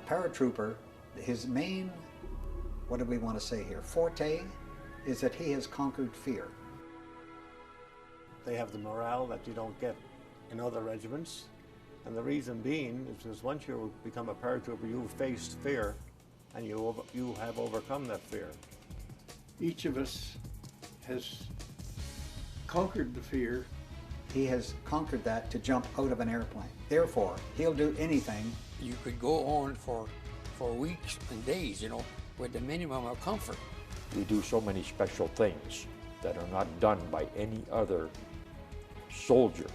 paratrooper, his main, what do we want to say here, forte is that he has conquered fear. They have the morale that you don't get in other regiments. And the reason being is because once you become a paratrooper, you've faced fear and you have overcome that fear. Each of us has conquered the fear. He has conquered that to jump out of an airplane. Therefore, he'll do anything. You could go on for weeks and days, you know, with the minimum of comfort. We do so many special things that are not done by any other soldier.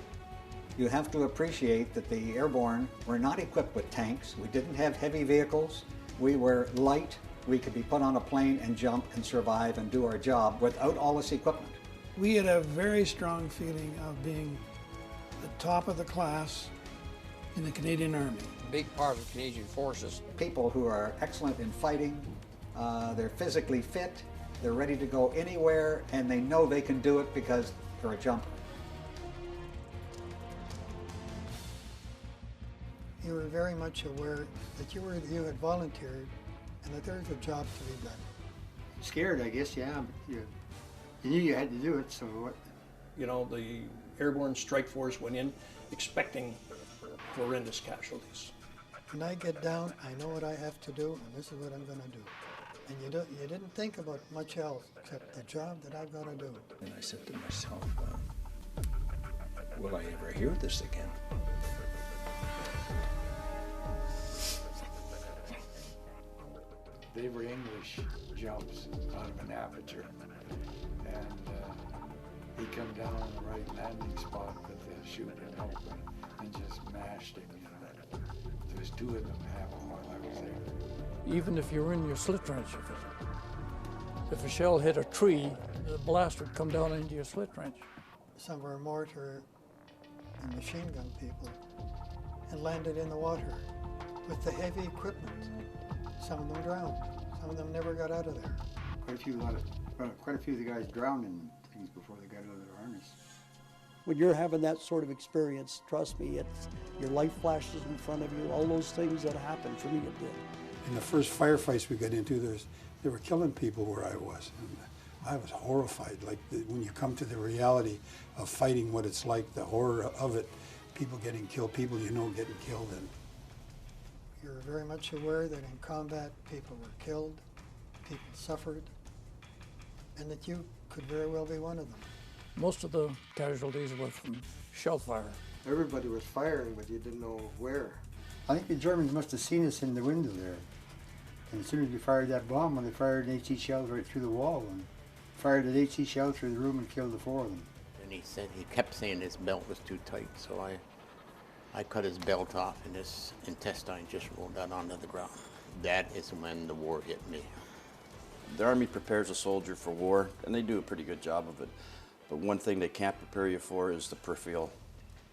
You have to appreciate that the airborne were not equipped with tanks. We didn't have heavy vehicles. We were light. We could be put on a plane and jump and survive and do our job without all this equipment. We had a very strong feeling of being the top of the class in the Canadian Army. A big part of the Canadian forces. People who are excellent in fighting, they're physically fit, they're ready to go anywhere, and they know they can do it because they're a jumper. You were very much aware that you had volunteered and that there was a job to be done. Scared, I guess, yeah. But you knew you had to do it, so what? You know, the Airborne Strike Force went in expecting horrendous casualties. When I get down, I know what I have to do, and this is what I'm going to do. And you didn't think about much else except the job that I've got to do. And I said to myself, will I ever hear this again? They were English jumps out of an aperture, and he come down on the right landing spot with the shooter open and just mashed him, you know. There was two of them happened while I was there. Even if you're in your slit trench, if a shell hit a tree, the blast would come down into your slit trench. Some of our mortar and machine gun people and landed in the water with the heavy equipment. Some of them drowned. Some of them never got out of there. Quite a few of the guys drowned in things before they got out of their harness. When you're having that sort of experience, trust me, your life flashes in front of you, all those things that happen, for me it did. In the first firefights we got into, they were killing people where I was. And I was horrified. Like when you come to the reality of fighting, what it's like, the horror of it, people getting killed, people you know getting killed. And you're very much aware that in combat people were killed, people suffered, and that you could very well be one of them. Most of the casualties were from shell fire. Everybody was firing, but you didn't know where. I think the Germans must have seen us in the window there. And as soon as we fired that bomb, when they fired an HE shell right through the wall, and fired an HE shell through the room and killed the four of them. And he kept saying his belt was too tight, so I cut his belt off and his intestine just rolled out onto the ground. That is when the war hit me. The Army prepares a soldier for war, and they do a pretty good job of it. But one thing they can't prepare you for is the peripheral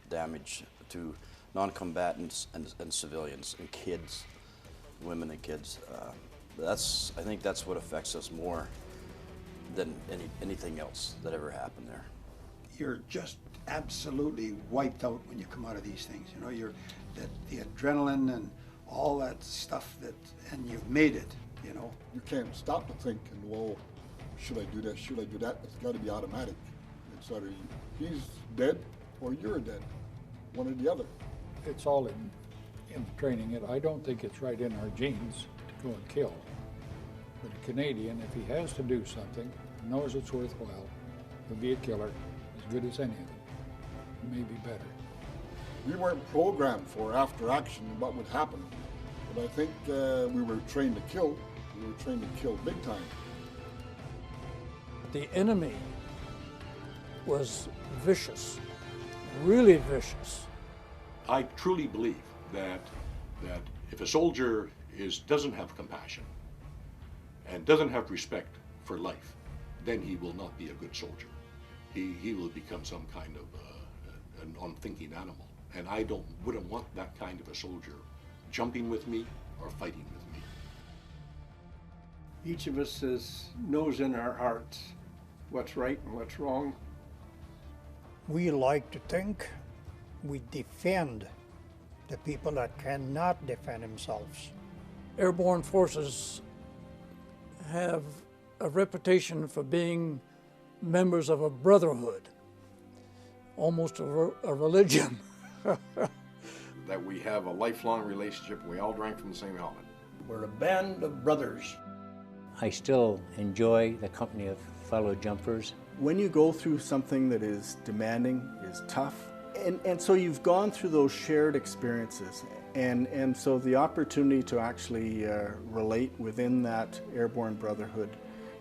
damage to non-combatants and civilians and kids, women and kids. I think that's what affects us more than anything else that ever happened there. You're just absolutely wiped out when you come out of these things. You know, the adrenaline and all that stuff and you've made it, you know. You can't stop to think, well, should I do this, should I do that? It's got to be automatic. It's either he's dead or you're dead, one or the other. It's all in the training. I don't think it's right in our genes to go and kill. But a Canadian, if he has to do something, knows it's worthwhile, he'll be a killer as good as any of them. Maybe better. We weren't programmed for after action what would happen, but I think we were trained to kill. We were trained to kill big time. The enemy was vicious, really vicious. I truly believe that if a soldier doesn't have compassion and doesn't have respect for life, then he will not be a good soldier. He will become some kind of an unthinking animal. And I wouldn't want that kind of a soldier jumping with me or fighting with me. Each of us knows in our hearts what's right and what's wrong. We like to think we defend the people that cannot defend themselves. airborne forces have a reputation for being members of a brotherhood, almost a religion. That we have a lifelong relationship. We all drank from the same helmet. We're a band of brothers. I still enjoy the company of fellow jumpers. When you go through something that is demanding, is tough, and so you've gone through those shared experiences, and so the opportunity to actually relate within that airborne brotherhood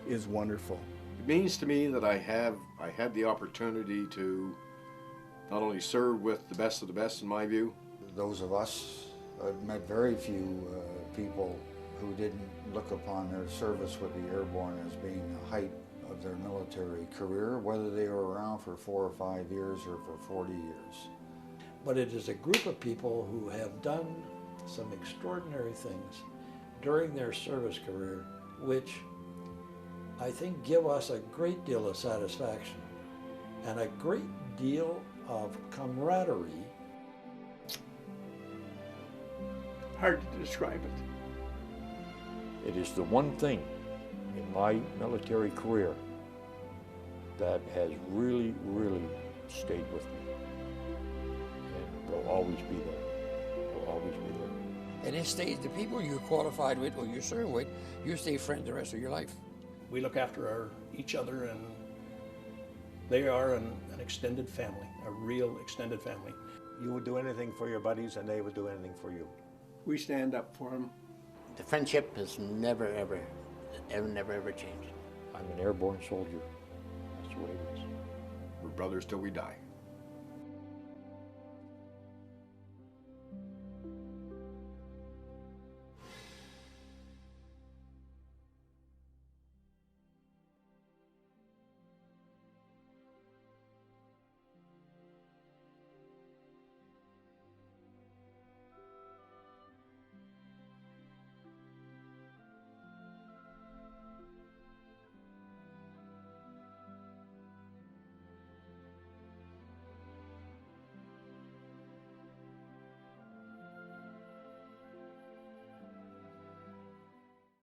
is wonderful. It means to me that I had the opportunity to not only serve with the best of the best, in my view. Those of us, I've met very few people who didn't look upon their service with the airborne as being the height of their military career, whether they were around for 4 or 5 years or for 40 years. But it is a group of people who have done some extraordinary things during their service career, which I think give us a great deal of satisfaction and a great deal of camaraderie. Hard to describe it. It is the one thing in my military career that has really, really stayed with me. And will always be there. Will always be there. And it stays, the people you're qualified with or you serve with, you stay friends the rest of your life. We look after each other, and they are an extended family, a real extended family. You would do anything for your buddies and they would do anything for you. We stand up for them. The friendship has never ever changed. I'm an airborne soldier. That's the way it is. We're brothers till we die.